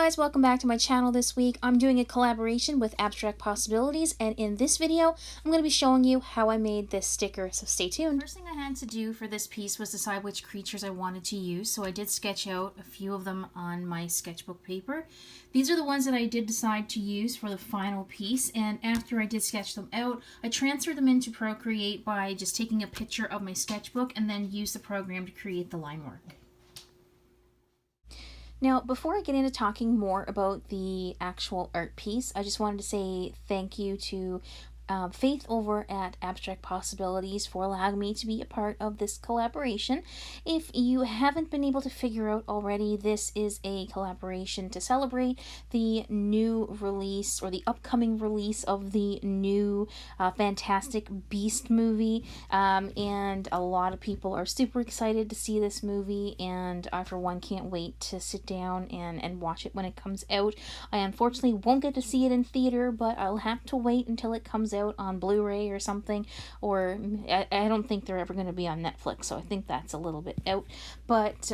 guys, welcome back to my channel this week. I'm doing a collaboration with Abstract Possibilities, and in this video, I'm going to be showing you how I made this sticker, so stay tuned. First thing I had to do for this piece was decide which creatures I wanted to use, so I did sketch out a few of them on my sketchbook paper. These are the ones that I did decide to use for the final piece, and after I did sketch them out, I transferred them into Procreate by just taking a picture of my sketchbook and then use the program to create the line work. Now, before I get into talking more about the actual art piece, I just wanted to say thank you to Faith over at Abstract Possibilities for allowing me to be a part of this collaboration. If you haven't been able to figure out already, this is a collaboration to celebrate the new release, or the upcoming release of the new Fantastic Beast movie, and a lot of people are super excited to see this movie, and I for one can't wait to sit down and watch it when it comes out. I unfortunately won't get to see it in theater, but I'll have to wait until it comes out on Blu-ray or something, or I don't think they're ever going to be on Netflix, so I think that's a little bit out. But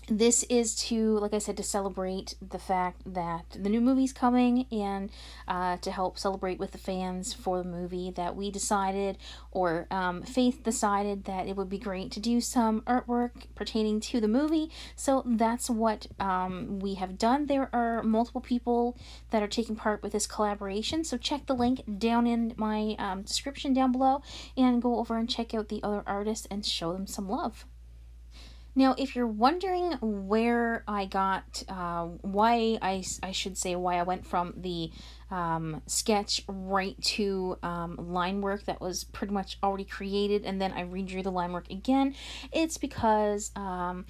this is to, like I said, to celebrate the fact that the new movie's coming, and to help celebrate with the fans for the movie, that we decided, or Faith decided, that it would be great to do some artwork pertaining to the movie. So that's what we have done. There are multiple people that are taking part with this collaboration, so check the link down in my description down below and go over and check out the other artists and show them some love. Now, if you're wondering where I got, why I went from the sketch right to line work that was pretty much already created, and then I redrew the line work again, it's because I'm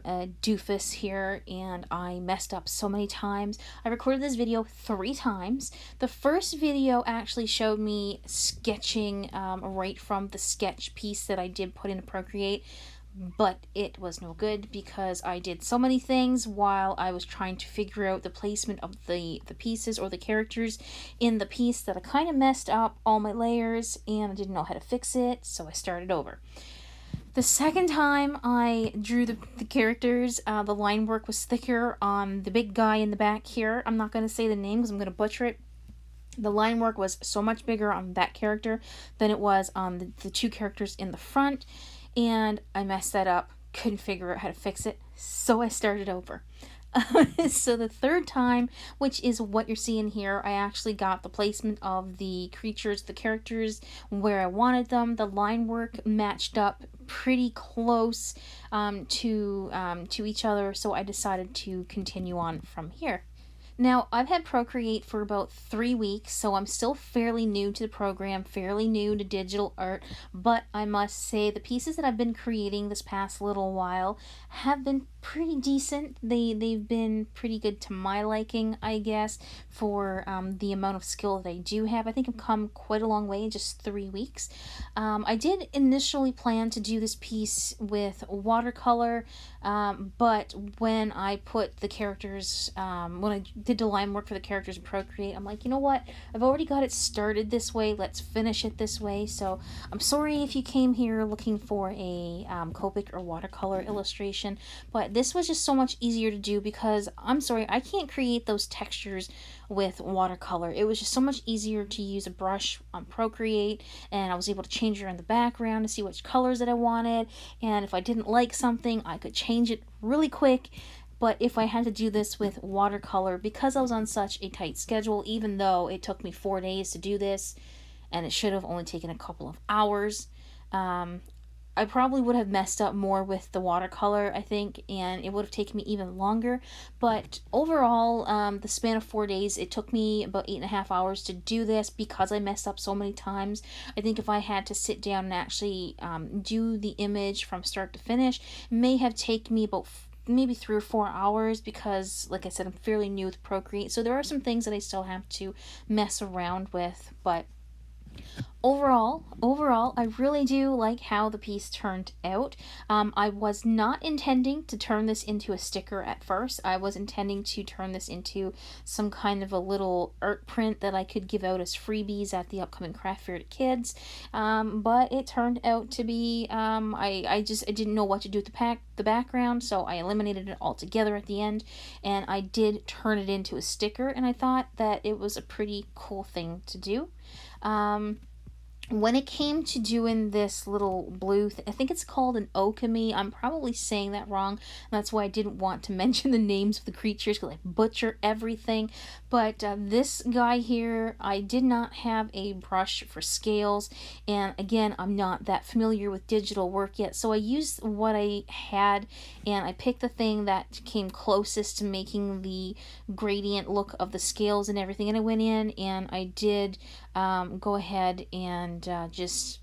a doofus here and I messed up so many times. I recorded this video 3 times. The first video actually showed me sketching right from the sketch piece that I did put into Procreate, but it was no good because I did so many things while I was trying to figure out the placement of the pieces or the characters in the piece that I kind of messed up all my layers, and I didn't know how to fix it, so I started over. The second time I drew the characters, the line work was thicker on the big guy in the back here. I'm not going to say the name because I'm going to butcher it. The line work was so much bigger on that character than it was on the 2 characters in the front, and I messed that up, couldn't figure out how to fix it, so I started over. So the third time, which is what you're seeing here, I actually got the placement of the creatures, the characters, where I wanted them. The line work matched up pretty close to each other, so I decided to continue on from here. Now, I've had Procreate for about 3 weeks, so I'm still fairly new to the program, fairly new to digital art, but I must say the pieces that I've been creating this past little while have been pretty decent. They've been pretty good to my liking, I guess, for the amount of skill that I do have. I think I've come quite a long way in just 3 weeks. I did initially plan to do this piece with watercolor, but when I put the characters, when I did the line work for the characters in Procreate, I'm like, you know what, I've already got it started this way, let's finish it this way. So I'm sorry if you came here looking for a Copic or watercolor illustration, but this was just so much easier to do because, I'm sorry, I can't create those textures with watercolor. It was just so much easier to use a brush on Procreate, and I was able to change around the background to see which colors that I wanted, and if I didn't like something, I could change it really quick. But if I had to do this with watercolor, because I was on such a tight schedule, even though it took me 4 days to do this, and it should have only taken a couple of hours, I probably would have messed up more with the watercolor, I think, and it would have taken me even longer. But overall, the span of 4 days, it took me about 8.5 hours to do this because I messed up so many times. I think if I had to sit down and actually do the image from start to finish, it may have taken me about maybe 3 or 4 hours because, like I said, I'm fairly new with Procreate. So there are some things that I still have to mess around with, but Overall, I really do like how the piece turned out. I was not intending to turn this into a sticker at first. I was intending to turn this into some kind of a little art print that I could give out as freebies at the upcoming craft fair to kids. But it turned out to be, I didn't know what to do with the background, so I eliminated it altogether at the end, and I did turn it into a sticker, and I thought that it was a pretty cool thing to do. Um, when it came to doing this little blue I think it's called an okami. I'm probably saying that wrong. That's why I didn't want to mention the names of the creatures because I butcher everything. But this guy here, I did not have a brush for scales, and again, I'm not that familiar with digital work yet, so I used what I had, and I picked the thing that came closest to making the gradient look of the scales and everything, and I went in and I did go ahead and just,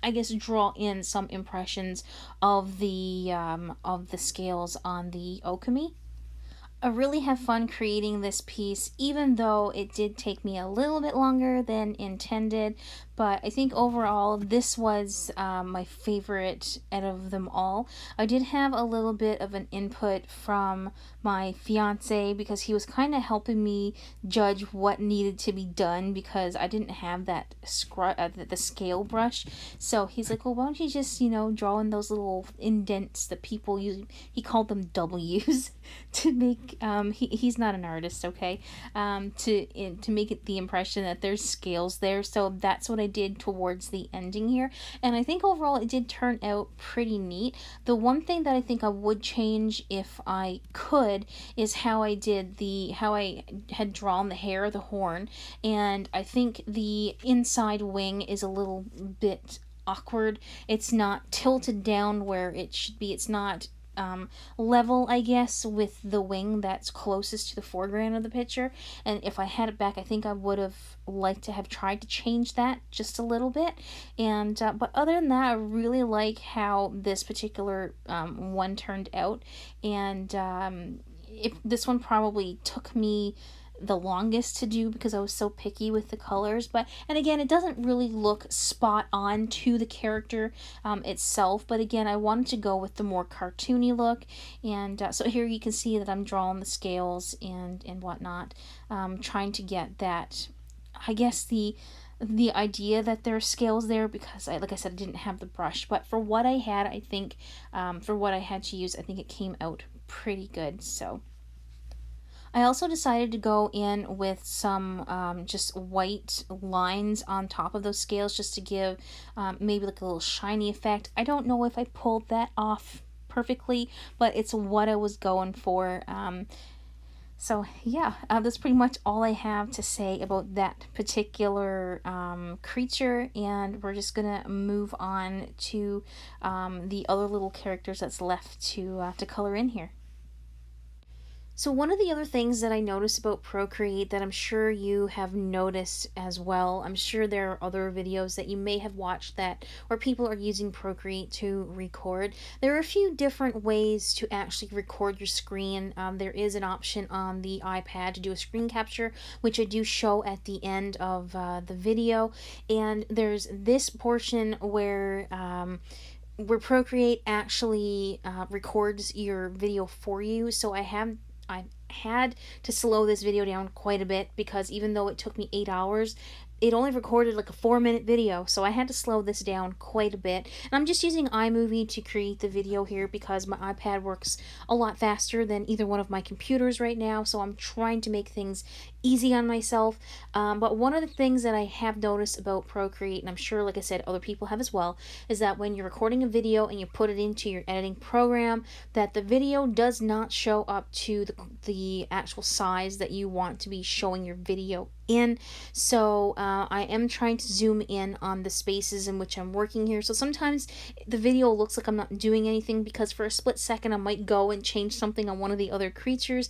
I guess, draw in some impressions of the scales on the okami. I really have fun creating this piece, even though it did take me a little bit longer than intended. But I think overall, this was my favorite out of them all. I did have a little bit of an input from my fiance because he was kind of helping me judge what needed to be done because I didn't have that the scale brush. So he's like, well, why don't you just, draw in those little indents that people use? He called them W's to make, he's not an artist, okay? To make it the impression that there's scales there. So that's what I did towards the ending here, and I think overall it did turn out pretty neat. The one thing that I think I would change if I could is how I had drawn the hair of the horn, and I think the inside wing is a little bit awkward. It's not tilted down where it should be. It's not level, I guess, with the wing that's closest to the foreground of the picture. And if I had it back, I think I would have liked to have tried to change that just a little bit. And but other than that, I really like how this particular one turned out. And this one probably took me the longest to do because I was so picky with the colors. But, and again, it doesn't really look spot on to the character itself, but again, I wanted to go with the more cartoony look. And so here you can see that I'm drawing the scales and whatnot, trying to get that, I guess, the idea that there are scales there because like I said, I didn't have the brush. But for what I had, I think for what I had to use, I think it came out pretty good. So I also decided to go in with some just white lines on top of those scales just to give maybe like a little shiny effect. I don't know if I pulled that off perfectly, but it's what I was going for. So yeah, that's pretty much all I have to say about that particular creature, and we're just gonna move on to the other little characters that's left to color in here. So one of the other things that I noticed about Procreate that I'm sure you have noticed as well, I'm sure there are other videos that you may have watched that where people are using Procreate to record. There are a few different ways to actually record your screen. There is an option on the iPad to do a screen capture, which I do show at the end of the video. And there's this portion where Procreate actually records your video for you. So I had to slow this video down quite a bit because even though it took me 8 hours, it only recorded like a 4-minute video, so I had to slow this down quite a bit. And I'm just using iMovie to create the video here because my iPad works a lot faster than either one of my computers right now, so I'm trying to make things easy on myself. But one of the things that I have noticed about Procreate, and I'm sure, like I said, other people have as well, is that when you're recording a video and you put it into your editing program, that the video does not show up to the actual size that you want to be showing your video in. So I am trying to zoom in on the spaces in which I'm working here. So sometimes the video looks like I'm not doing anything because for a split second I might go and change something on one of the other creatures.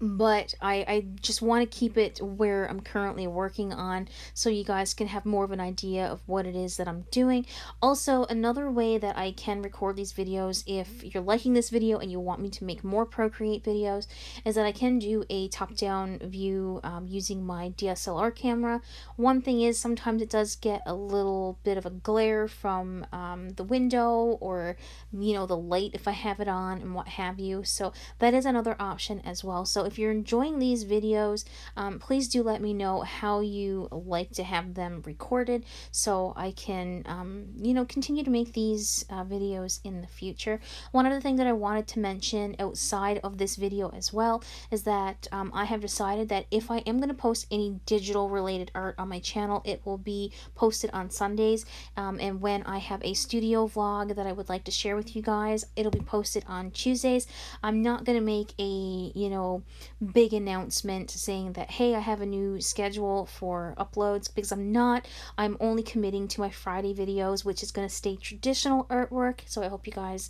but I just want to keep it where I'm currently working on, so you guys can have more of an idea of what it is that I'm doing. Also, another way that I can record these videos, if you're liking this video and you want me to make more Procreate videos, is that I can do a top-down view using my DSLR camera. One thing is, sometimes it does get a little bit of a glare from the window, or the light if I have it on and what have you, so that is another option as well. So if you're enjoying these videos, please do let me know how you like to have them recorded, so I can continue to make these videos in the future. One other thing that I wanted to mention outside of this video as well is that I have decided that if I am going to post any digital related art on my channel, it will be posted on Sundays, and when I have a studio vlog that I would like to share with you guys, it'll be posted on Tuesdays. I'm not going to make a big announcement saying that, hey, I have a new schedule for uploads, because I'm not. I'm only committing to my Friday videos, which is going to stay traditional artwork, so I hope you guys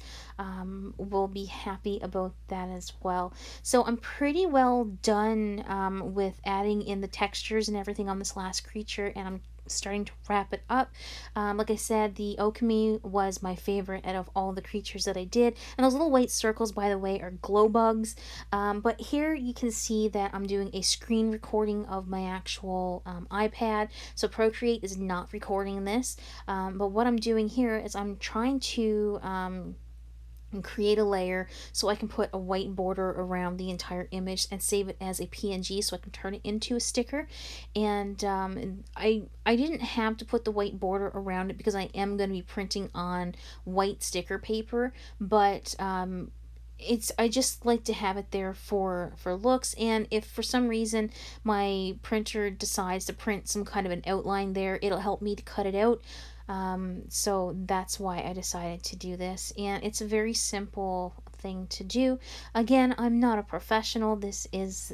will be happy about that as well. So I'm pretty well done with adding in the textures and everything on this last creature, and I'm starting to wrap it up. Like I said, the Okami was my favorite out of all the creatures that I did, and those little white circles, by the way, are glow bugs. But here you can see that I'm doing a screen recording of my actual iPad, so Procreate is not recording this, but what I'm doing here is I'm trying to and create a layer so I can put a white border around the entire image and save it as a PNG so I can turn it into a sticker. And I didn't have to put the white border around it because I am going to be printing on white sticker paper, but I just like to have it there for looks, and if for some reason my printer decides to print some kind of an outline there, it'll help me to cut it out. So that's why I decided to do this, and it's a very simple thing to do. Again, I'm not a professional. This is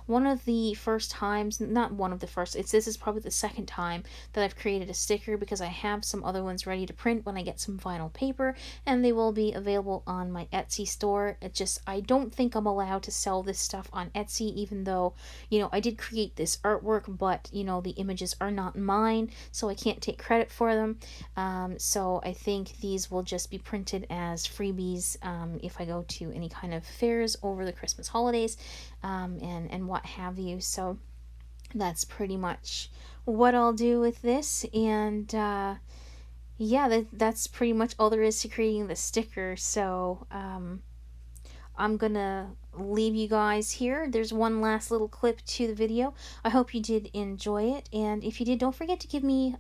one of the first times, not one of the first, this is probably the second time that I've created a sticker, because I have some other ones ready to print when I get some vinyl paper, and they will be available on my Etsy store. I don't think I'm allowed to sell this stuff on Etsy, even though, I did create this artwork, but, the images are not mine, so I can't take credit for them. So I think these will just be printed as freebies if I go to any kind of fairs over the Christmas holidays, and what have you. So that's pretty much what I'll do with this, and yeah, that's pretty much all there is to creating the sticker. So I'm gonna leave you guys here. There's one last little clip to the video. I hope you did enjoy it, and if you did, don't forget to give me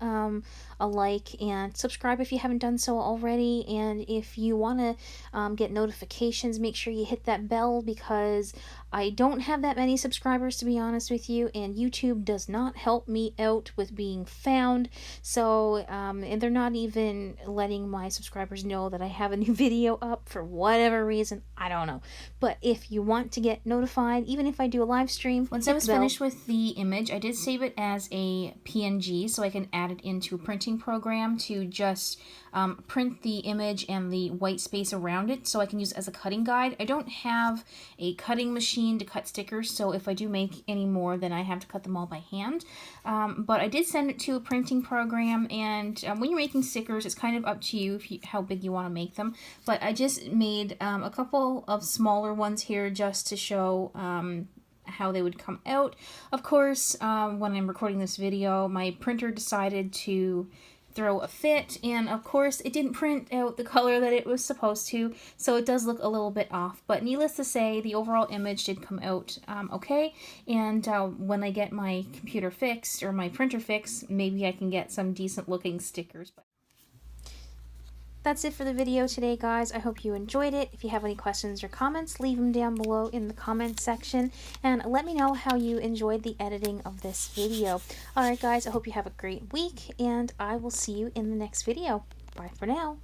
a like and subscribe if you haven't done so already. And if you want to get notifications, make sure you hit that bell, because I don't have that many subscribers, to be honest with you, and YouTube does not help me out with being found. So and they're not even letting my subscribers know that I have a new video up for whatever reason. I don't know. But if you want to get notified, even if I do a live stream, once I was finished with the image, I did save it as a PNG so I can add it into a printing program to just print the image and the white space around it, so I can use it as a cutting guide. I don't have a cutting machine to cut stickers, so if I do make any more, then I have to cut them all by hand. But I did send it to a printing program, and when you're making stickers, it's kind of up to you, how big you want to make them. But I just made a couple of smaller ones here just to show how they would come out. Of course, when I'm recording this video, my printer decided to throw a fit, and of course it didn't print out the color that it was supposed to, so it does look a little bit off. But needless to say, the overall image did come out okay, and when I get my computer fixed, or my printer fixed, maybe I can get some decent looking stickers. That's it for the video today, guys. I hope you enjoyed it. If you have any questions or comments, leave them down below in the comments section, and let me know how you enjoyed the editing of this video. Alright guys, I hope you have a great week, and I will see you in the next video. Bye for now.